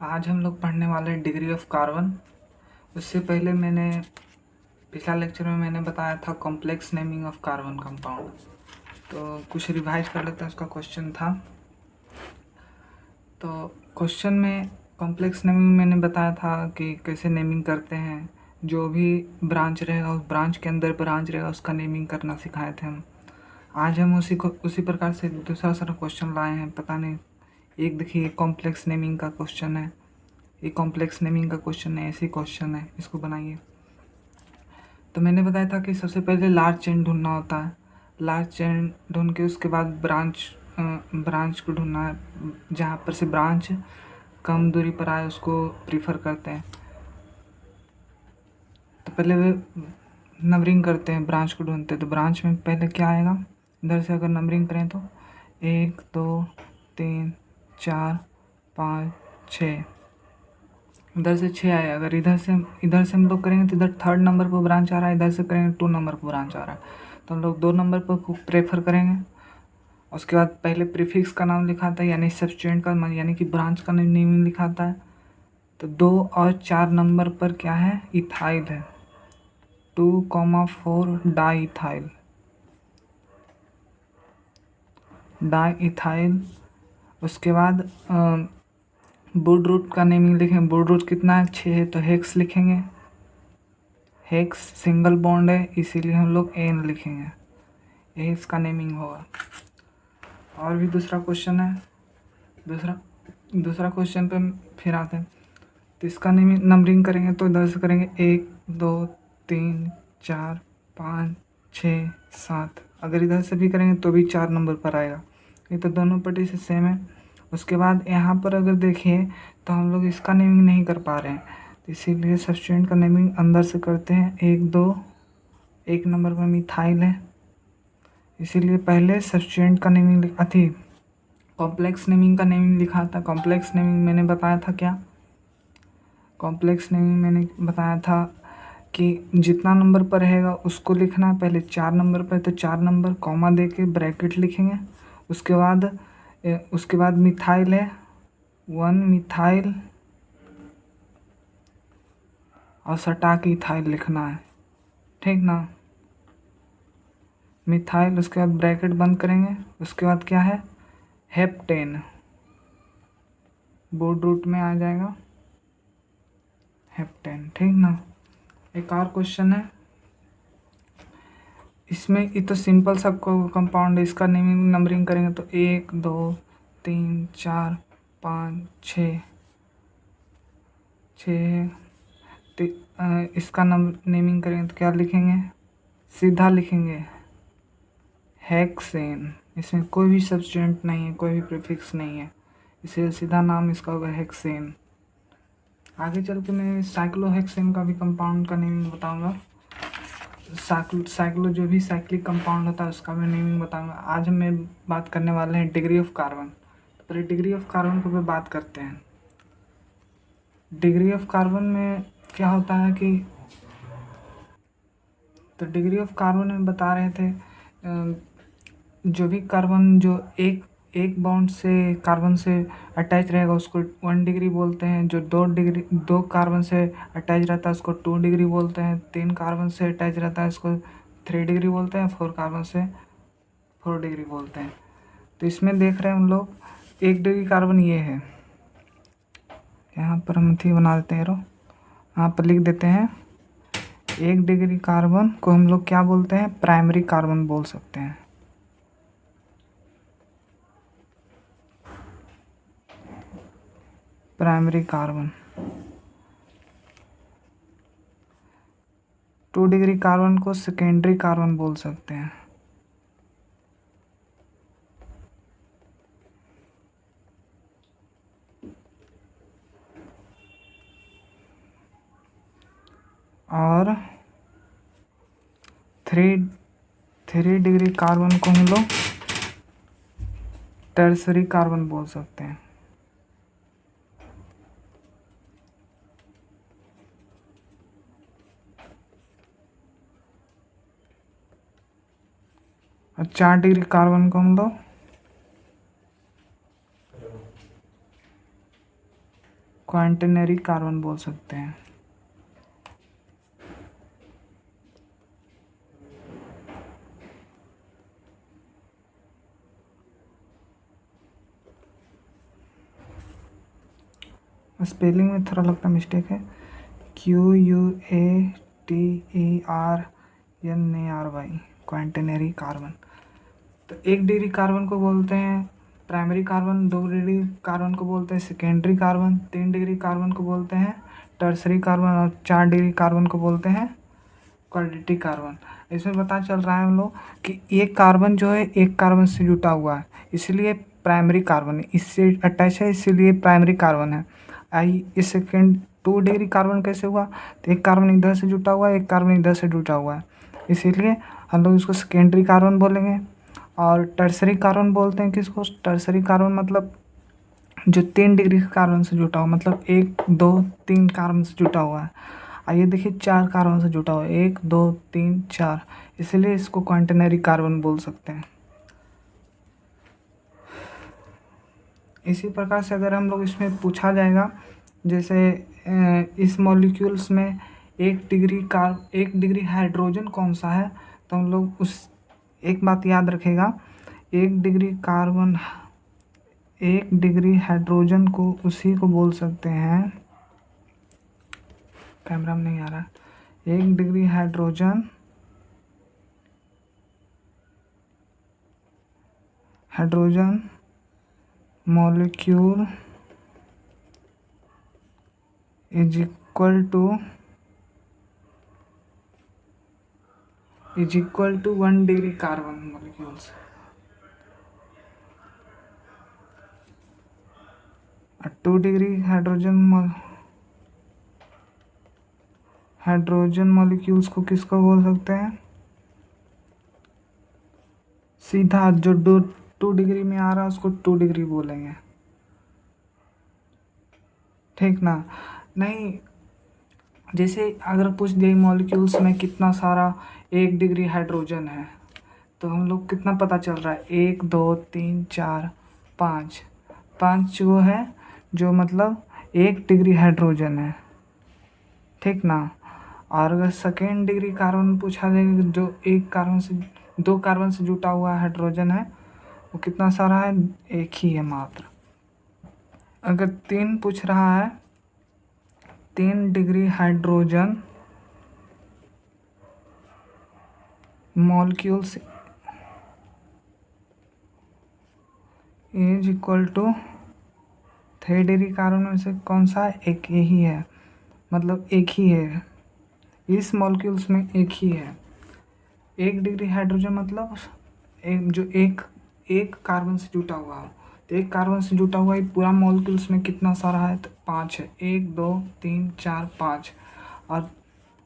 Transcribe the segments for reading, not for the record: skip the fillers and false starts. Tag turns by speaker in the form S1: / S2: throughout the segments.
S1: आज हम लोग पढ़ने वाले हैं डिग्री ऑफ कार्बन। उससे पहले पिछला लेक्चर में मैंने बताया था complex naming of carbon compound. तो कुछ रिवाइज कर लेते हैं। उसका क्वेश्चन था, तो क्वेश्चन में कॉम्प्लेक्स नेमिंग मैंने बताया था कि कैसे नेमिंग करते हैं। जो भी ब्रांच रहेगा उस ब्रांच के अंदर ब्रांच रहेगा उसका नेमिंग करना सिखाए थे हम। आज हम उसी प्रकार से दूसरा सारा क्वेश्चन लाए हैं। पता नहीं, एक देखिए कॉम्प्लेक्स नेमिंग का क्वेश्चन है, ये कॉम्प्लेक्स नेमिंग का क्वेश्चन है, ऐसे क्वेश्चन है, इसको बनाइए। तो मैंने बताया था कि सबसे पहले लार्ज चेन ढूंढना होता है। लार्ज चेन ढूंढ के उसके बाद ब्रांच को ढूंढना है। जहाँ पर से ब्रांच कम दूरी पर आए उसको प्रीफर करते हैं। तो पहले वे नंबरिंग करते हैं, ब्रांच को ढूंढते हैं। तो ब्रांच में पहले क्या आएगा, इधर से अगर नंबरिंग करें तो 1 2 3 4 5 6, इधर से 6 आया। अगर इधर से हम लोग करेंगे तो इधर 3rd नंबर पर ब्रांच आ रहा है, इधर से करेंगे 2 नंबर पर ब्रांच आ रहा है। तो हम लोग 2 नंबर पर प्रेफर करेंगे। उसके बाद पहले प्रीफिक्स का नाम लिखाता है, यानी सब्स्टिट्यूएंट का, यानी कि ब्रांच का नेम लिखाता है। तो 2 और 4 नंबर पर क्या है, इथाइल है। 2,4 डाई इथाइल। उसके बाद वुड रूट का नेमिंग लिखेंगे। वुड रूट कितना है, 6 है, तो हेक्स लिखेंगे। हेक्स सिंगल बॉन्ड है, इसीलिए हम लोग एन लिखेंगे। यही इसका नेमिंग होगा। और भी दूसरा क्वेश्चन है। दूसरा क्वेश्चन पे फिर आते हैं। तो इसका नेमिंग नंबरिंग करेंगे तो इधर से करेंगे 1 2 3 4 5 6 7। अगर इधर से भी करेंगे तो भी 4 नंबर पर आएगा। ये तो दोनों पट्टी से सेम है। उसके बाद यहाँ पर अगर देखिए तो हम लोग इसका नेमिंग नहीं कर पा रहे हैं, तो इसीलिए सब्स्टिट्यूएंट का नेमिंग अंदर से करते हैं। 1 2, 1 नंबर पर मिथाइल है, इसीलिए पहले सब्स्टिट्यूएंट का नेमिंग कॉम्प्लेक्स नेमिंग का नेमिंग लिखा था। कॉम्प्लेक्स नेमिंग मैंने बताया था क्या, कॉम्प्लेक्स नेमिंग मैंने बताया था कि जितना नंबर पर रहेगा उसको लिखना है। पहले 4 नंबर पर तो 4 नंबर कॉमा दे के ब्रैकेट लिखेंगे। उसके बाद मिथाइल है, 1 मिथाइल और सटा के इथाइल लिखना है, ठीक ना। मिथाइल, उसके बाद ब्रैकेट बंद करेंगे। उसके बाद क्या है, हेप्टेन, बोर्ड रूट में आ जाएगा हेप्टेन, ठीक ना। एक और क्वेश्चन है, इसमें ये तो सिंपल सा कंपाउंड है। इसका नेमिंग नंबरिंग करेंगे तो 1 2 3 4 5 6 इसका नेमिंग करेंगे तो क्या लिखेंगे, सीधा लिखेंगे हेक्सेन। इसमें कोई भी सब्स्टिट्यूएंट नहीं है, कोई भी प्रीफिक्स नहीं है, इसलिए सीधा नाम इसका होगा हेक्सेन। आगे चल के मैं साइक्लोहेक्सेन का भी कंपाउंड का नेमिंग बताऊंगा। साइक्लो जो भी साइक्लिक कंपाउंड होता है उसका भी नेमिंग बताऊंगा। आज हम बात करने वाले हैं डिग्री ऑफ कार्बन। तो पहले डिग्री ऑफ कार्बन को भी बात करते हैं। डिग्री ऑफ कार्बन में क्या होता है कि, तो डिग्री ऑफ कार्बन में बता रहे थे जो भी कार्बन जो एक बॉन्ड से कार्बन से अटैच रहेगा उसको 1 डिग्री बोलते हैं। जो 2 कार्बन से अटैच रहता है उसको 2 डिग्री बोलते हैं। 3 कार्बन से अटैच रहता है उसको 3 डिग्री बोलते हैं। 4 कार्बन से 4 डिग्री बोलते हैं। तो इसमें देख रहे हैं हम लोग 1 डिग्री कार्बन ये है, यहाँ पर हम थी बना देते हैं, यहाँ पर लिख देते हैं 1 डिग्री कार्बन को हम लोग क्या बोलते हैं, प्राइमरी कार्बन बोल सकते हैं। Primary carbon. 2 डिग्री कार्बन को सेकेंडरी कार्बन बोल सकते हैं। और 3 डिग्री कार्बन को हम लोग टर्सरी कार्बन बोल सकते हैं। और 4 डिग्री कार्बन को हम लोग क्वाaternary कार्बन बोल सकते हैं। स्पेलिंग में थोड़ा लगता मिस्टेक है, QUATERNARY, क्वाaternary कार्बन। तो 1 डिग्री कार्बन को बोलते हैं प्राइमरी कार्बन, 2 डिग्री कार्बन को बोलते हैं सेकेंडरी कार्बन, 3 डिग्री कार्बन को बोलते हैं टर्सरी कार्बन और 4 डिग्री कार्बन को बोलते हैं क्वाड्रेटिक कार्बन। इसमें पता चल रहा है हम लोग कि एक कार्बन जो है एक कार्बन से जुटा हुआ है, इसलिए प्राइमरी कार्बन है, इससे अटैच है, इसीलिए प्राइमरी कार्बन है। आई इस सेकेंड 2 डिग्री कार्बन कैसे हुआ, तो एक कार्बन इधर से जुटा हुआ है, एक कार्बन इधर से जुटा हुआ है, इसीलिए हम लोग इसको सेकेंडरी कार्बन बोलेंगे। और टर्सरी कार्बन बोलते हैं किसको, टर्सरी कार्बन मतलब जो 3 डिग्री कार्बन से जुटा हुआ, मतलब 1 2 3 कार्बन से जुटा हुआ है। आइए देखिए 4 कार्बन से जुटा हुआ है, 1 2 3 4, इसलिए इसको क्वाaternary कार्बन बोल सकते हैं। इसी प्रकार से अगर हम लोग इसमें पूछा जाएगा, जैसे इस मॉलिक्यूल्स में 1 डिग्री हाइड्रोजन कौन सा है, तो हम लोग उस एक बात याद रखेगा, 1 डिग्री हाइड्रोजन को उसी को बोल सकते हैं, कैमरा में नहीं आ रहा, 1 degree hydrogen molecule is equal to 1 degree carbon molecules. 2 degree hydrogen molecules को किसको बोल सकते हैं, सीधा जो 2 डिग्री में आ रहा है उसको 2 डिग्री बोलेंगे, ठीक ना। नहीं, जैसे अगर पूछ दिए मॉलिक्यूल्स में कितना सारा 1 डिग्री हाइड्रोजन है, तो हम लोग कितना पता चल रहा है, 1 2 3 4 5 वो है जो मतलब 1 डिग्री हाइड्रोजन है, ठीक ना। और अगर सेकेंड डिग्री कार्बन पूछा जाएगा, जो 2 कार्बन से जुटा हुआ हाइड्रोजन है, वो कितना सारा है, 1 ही है मात्र। अगर 3 पूछ रहा है, 3 degree hydrogen molecules is equal to 3 degree carbon में से कौन सा है, एक यही है, मतलब एक ही है, इस मॉलिक्यूल्स में एक ही है। 1 डिग्री हाइड्रोजन मतलब एक कार्बन से जुटा हुआ हो, तो एक कार्बन से जुटा हुआ पूरा मॉलिक्यूल्स में कितना सारा है, तो 5 है, 1 2 3 4 5। और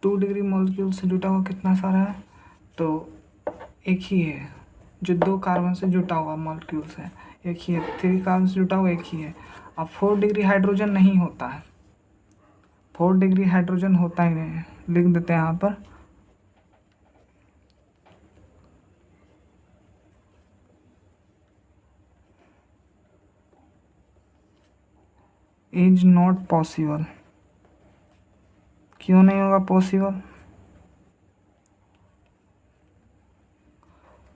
S1: 2 डिग्री मॉलिक्यूल से जुटा हुआ कितना सारा है, तो एक ही है, जो 2 कार्बन से जुटा हुआ मॉलिक्यूल्स है एक ही है, 3 कार्बन से जुटा हुआ एक ही है। अब 4 डिग्री हाइड्रोजन नहीं होता है, 4 डिग्री हाइड्रोजन होता ही नहीं है, लिख देते हैं यहाँ पर, इज नॉट पॉसिबल। क्यों नहीं होगा पॉसिबल,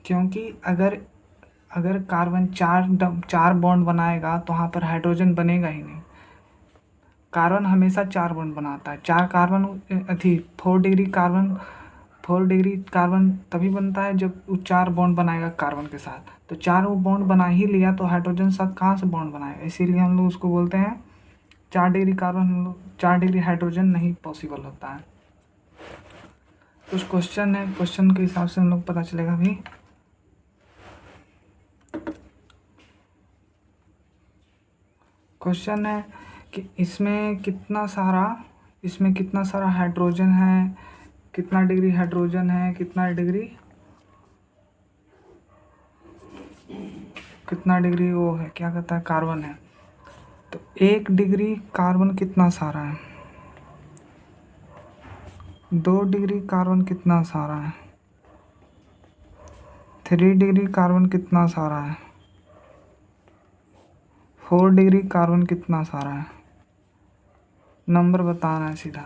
S1: क्योंकि अगर कार्बन 4 बॉन्ड बनाएगा तो वहाँ पर हाइड्रोजन बनेगा ही नहीं। कार्बन हमेशा 4 बॉन्ड बनाता है, 4 डिग्री कार्बन तभी बनता है जब वो 4 बॉन्ड बनाएगा कार्बन के साथ, तो 4 वो बॉन्ड बना ही लिया तो हाइड्रोजन साथ कहाँ से बॉन्ड बनाएगा, इसीलिए हम लोग उसको बोलते हैं 4 डिग्री कार्बन, हम लोग 4 डिग्री हाइड्रोजन नहीं पॉसिबल होता है। कुछ क्वेश्चन है, क्वेश्चन के हिसाब से हम लोग पता चलेगा भी। क्वेश्चन है कि इसमें कितना सारा हाइड्रोजन है, कितना डिग्री हाइड्रोजन है, कितना डिग्री वो है, क्या कहता है, कार्बन है। तो 1 डिग्री कार्बन कितना सारा है, 2 डिग्री कार्बन कितना सारा है, 3 डिग्री कार्बन कितना सारा है, 4 डिग्री कार्बन कितना सारा है, नंबर बताना है सीधा।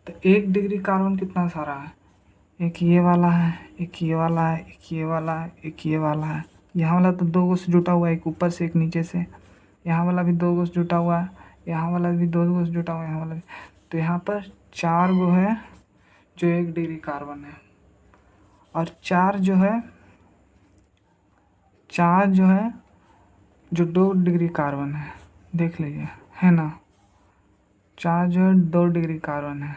S1: तो 1 डिग्री कार्बन कितना सारा है, एक ये वाला है, एक ये वाला है, एक ये वाला है, एक ये वाला है। यहाँ वाला तो 2 गो से जुटा हुआ है, एक ऊपर से एक नीचे से। यहाँ वाला भी 2 गो से जुटा हुआ है, यहाँ वाला भी 2 गो से जुटा हुआ है, यहाँ वाला भी। तो यहाँ पर 4 गो है जो 1 डिग्री कार्बन है, और 4 जो है जो 2 डिग्री कार्बन है। देख लीजिए, है ना, 4 जो है 2 डिग्री कार्बन है,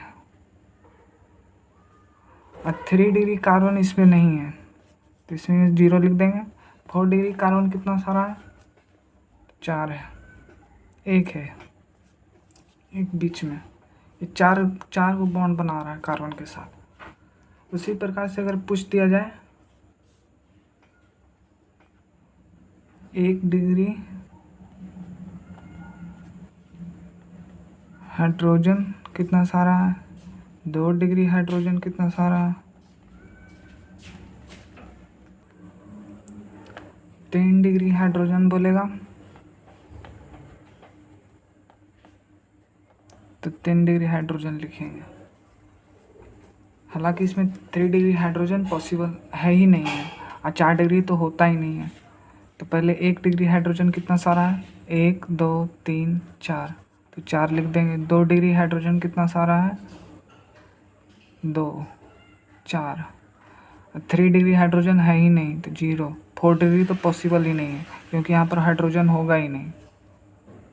S1: और 3 डिग्री कार्बन इसमें नहीं है, तो इसमें 0 लिख देंगे। 4 डिग्री कार्बन कितना सारा है, 4 है, एक है, एक बीच में, ये चार को बॉन्ड बना रहा है कार्बन के साथ। उसी प्रकार से अगर पूछ दिया जाए 1 डिग्री हाइड्रोजन कितना सारा है, 2 डिग्री हाइड्रोजन कितना सारा है, 3 डिग्री हाइड्रोजन बोलेगा तो 3 डिग्री हाइड्रोजन लिखेंगे। हालांकि इसमें 3 डिग्री हाइड्रोजन पॉसिबल है ही नहीं है, और 4 डिग्री तो होता ही नहीं है। तो पहले 1 डिग्री हाइड्रोजन कितना सारा है, 1 2 3 4, तो 4 लिख देंगे। 2 डिग्री हाइड्रोजन कितना सारा है, 2 4। 3 डिग्री हाइड्रोजन है ही नहीं तो 0। 4 डिग्री तो पॉसिबल ही नहीं है, क्योंकि यहाँ पर हाइड्रोजन होगा ही नहीं,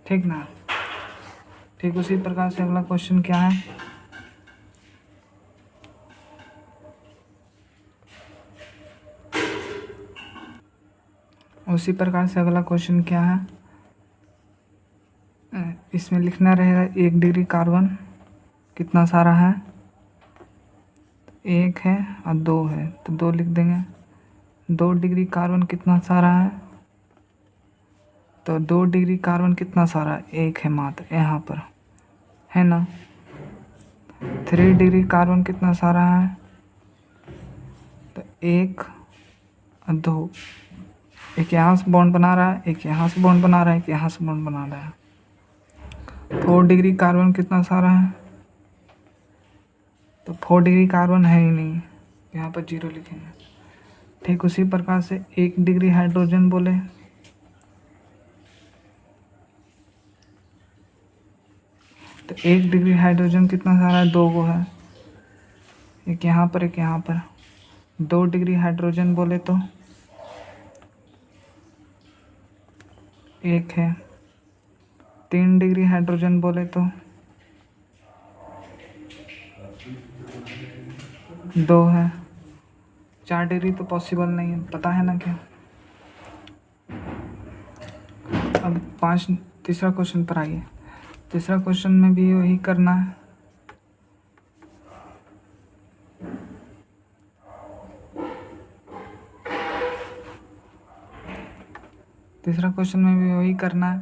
S1: ठीक ना। ठीक उसी प्रकार से अगला क्वेश्चन क्या है, उसी प्रकार से अगला क्वेश्चन क्या है, इसमें लिखना रहेगा 1 डिग्री कार्बन कितना सारा है, 1 है और 2 है, तो 2 लिख देंगे। 2 डिग्री कार्बन कितना सारा है, तो 2 डिग्री कार्बन कितना सारा है, 1 है मात्र यहाँ पर, है ना। 3 डिग्री कार्बन कितना सारा है, तो 1 और 2, एक यहाँ से बॉन्ड बना रहा है, एक यहाँ से बॉन्ड बना रहा है, एक यहाँ से बॉन्ड बना रहा है। 4 डिग्री कार्बन कितना सारा है, तो 4 डिग्री कार्बन है ही नहीं, यहाँ पर 0 लिखेंगे। ठीक उसी प्रकार से 1 डिग्री हाइड्रोजन बोले तो 1 डिग्री हाइड्रोजन कितना सारा है, 2 गो है, एक यहाँ पर एक यहाँ पर। 2 डिग्री हाइड्रोजन बोले तो 1 है। 3 डिग्री हाइड्रोजन बोले तो 2 है। 4 डिग्री तो पॉसिबल नहीं है, पता है ना क्या। अब तीसरा क्वेश्चन पर आइए। तीसरा क्वेश्चन में भी वही करना है। तीसरा क्वेश्चन में भी वही करना है।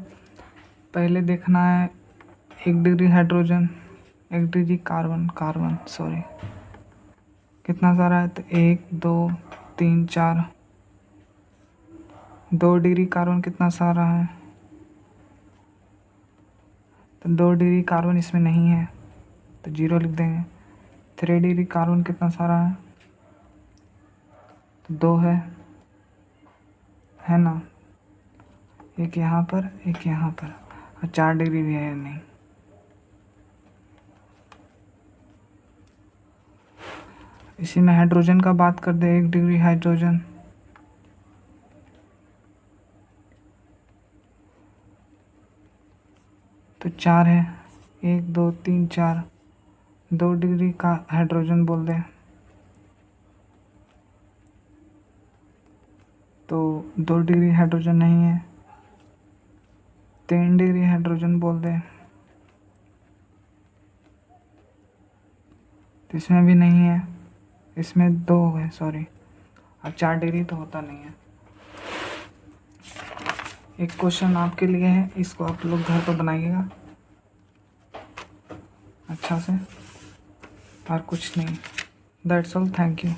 S1: पहले देखना है 1 degree hydrogen, 1 degree carbon sorry कितना सारा है, तो 1 2 3 4। 2 डिग्री कार्बन कितना सारा है, तो 2 डिग्री कार्बन इसमें नहीं है, तो 0 लिख देंगे। 3 डिग्री कार्बन कितना सारा है, तो 2 है ना, एक यहाँ पर एक यहाँ पर, और 4 डिग्री भी है नहीं। इसी में हाइड्रोजन का बात कर दे, 1 डिग्री हाइड्रोजन, तो 4 है, 1 2 3 4। 2 डिग्री का हाइड्रोजन बोल दे तो 2 डिग्री हाइड्रोजन नहीं है। 3 डिग्री हाइड्रोजन बोल दे तो इसमें भी नहीं है, इसमें 2 है सॉरी, और 4 डिग्री तो होता नहीं है। एक क्वेश्चन आपके लिए है, इसको आप लोग घर पर बनाइएगा अच्छा से, और कुछ नहीं। That's all, thank you.